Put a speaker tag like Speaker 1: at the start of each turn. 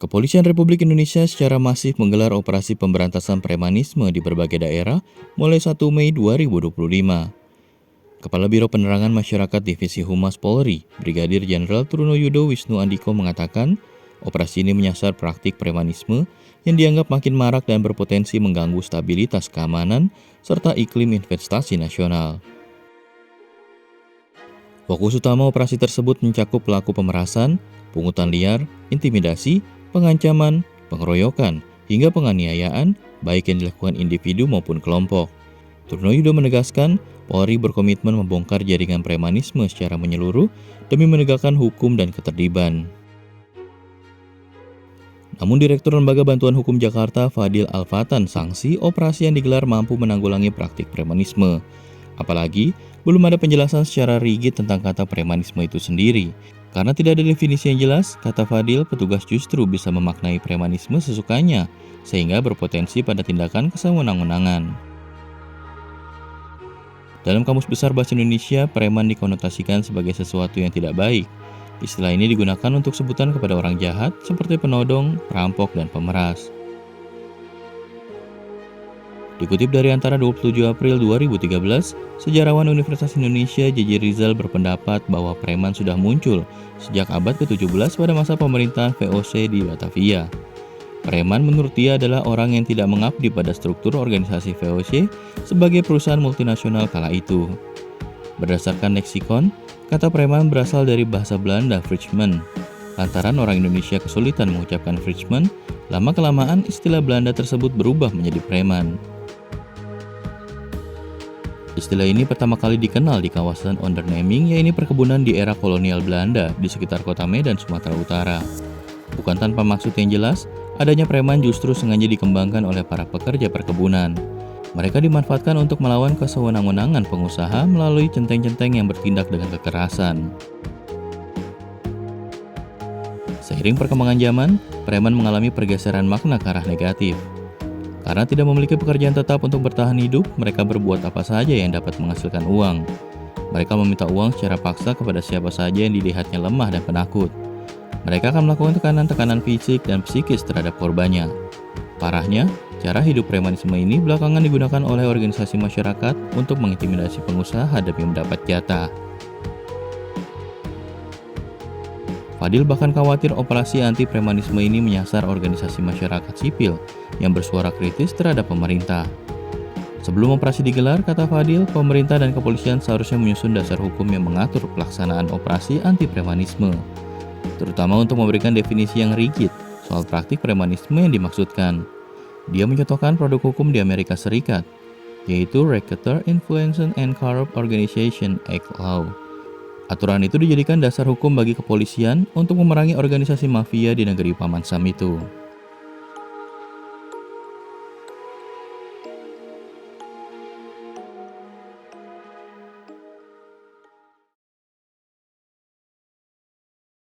Speaker 1: Kepolisian Republik Indonesia secara masif menggelar operasi pemberantasan premanisme di berbagai daerah mulai 1 Mei 2025. Kepala Biro Penerangan Masyarakat Divisi Humas Polri, Brigadir Jenderal Trunoyudo Wisnu Andiko mengatakan, operasi ini menyasar praktik premanisme yang dianggap makin marak dan berpotensi mengganggu stabilitas keamanan serta iklim investasi nasional. Fokus utama operasi tersebut mencakup pelaku pemerasan, pungutan liar, intimidasi, pengancaman, pengeroyokan, hingga penganiayaan, baik yang dilakukan individu maupun kelompok. Trunoyudo menegaskan, Polri berkomitmen membongkar jaringan premanisme secara menyeluruh demi menegakkan hukum dan ketertiban. Namun Direktur Lembaga Bantuan Hukum Jakarta, Fadil Alfatan, sanksi operasi yang digelar mampu menanggulangi praktik premanisme. Apalagi, belum ada penjelasan secara rigid tentang kata premanisme itu sendiri. Karena tidak ada definisi yang jelas, kata Fadil, petugas justru bisa memaknai premanisme sesukanya, sehingga berpotensi pada tindakan kesewenang-wenangan. Dalam Kamus Besar Bahasa Indonesia, preman dikonotasikan sebagai sesuatu yang tidak baik. Istilah ini digunakan untuk sebutan kepada orang jahat seperti penodong, perampok, dan pemeras. Dikutip dari Antara 27 April 2013, sejarawan Universitas Indonesia J.J. Rizal berpendapat bahwa preman sudah muncul sejak abad ke-17 pada masa pemerintahan VOC di Batavia. Preman menurut dia adalah orang yang tidak mengabdi pada struktur organisasi VOC sebagai perusahaan multinasional kala itu. Berdasarkan leksikon, kata preman berasal dari bahasa Belanda Frenchman. Lantaran orang Indonesia kesulitan mengucapkan Frenchman, lama-kelamaan istilah Belanda tersebut berubah menjadi preman. Istilah ini pertama kali dikenal di kawasan Onderneming, yaitu perkebunan di era kolonial Belanda di sekitar kota Medan, Sumatera Utara. Bukan tanpa maksud yang jelas, adanya preman justru sengaja dikembangkan oleh para pekerja perkebunan. Mereka dimanfaatkan untuk melawan kesewenang-wenangan pengusaha melalui centeng-centeng yang bertindak dengan kekerasan. Seiring perkembangan zaman, preman mengalami pergeseran makna ke arah negatif. Karena tidak memiliki pekerjaan tetap untuk bertahan hidup, mereka berbuat apa saja yang dapat menghasilkan uang. Mereka meminta uang secara paksa kepada siapa saja yang dilihatnya lemah dan penakut. Mereka akan melakukan tekanan-tekanan fisik dan psikis terhadap korbannya. Parahnya, cara hidup premanisme ini belakangan digunakan oleh organisasi masyarakat untuk mengintimidasi pengusaha demi mendapat jatah. Fadil bahkan khawatir operasi anti-premanisme ini menyasar organisasi masyarakat sipil yang bersuara kritis terhadap pemerintah. Sebelum operasi digelar, kata Fadil, pemerintah dan kepolisian seharusnya menyusun dasar hukum yang mengatur pelaksanaan operasi anti-premanisme, terutama untuk memberikan definisi yang rigid soal praktik premanisme yang dimaksudkan. Dia mencontohkan produk hukum di Amerika Serikat, yaitu Racketeer Influence and Corrupt Organization Act Law. Aturan itu dijadikan dasar hukum bagi kepolisian untuk memerangi organisasi mafia di negeri Paman Sam itu.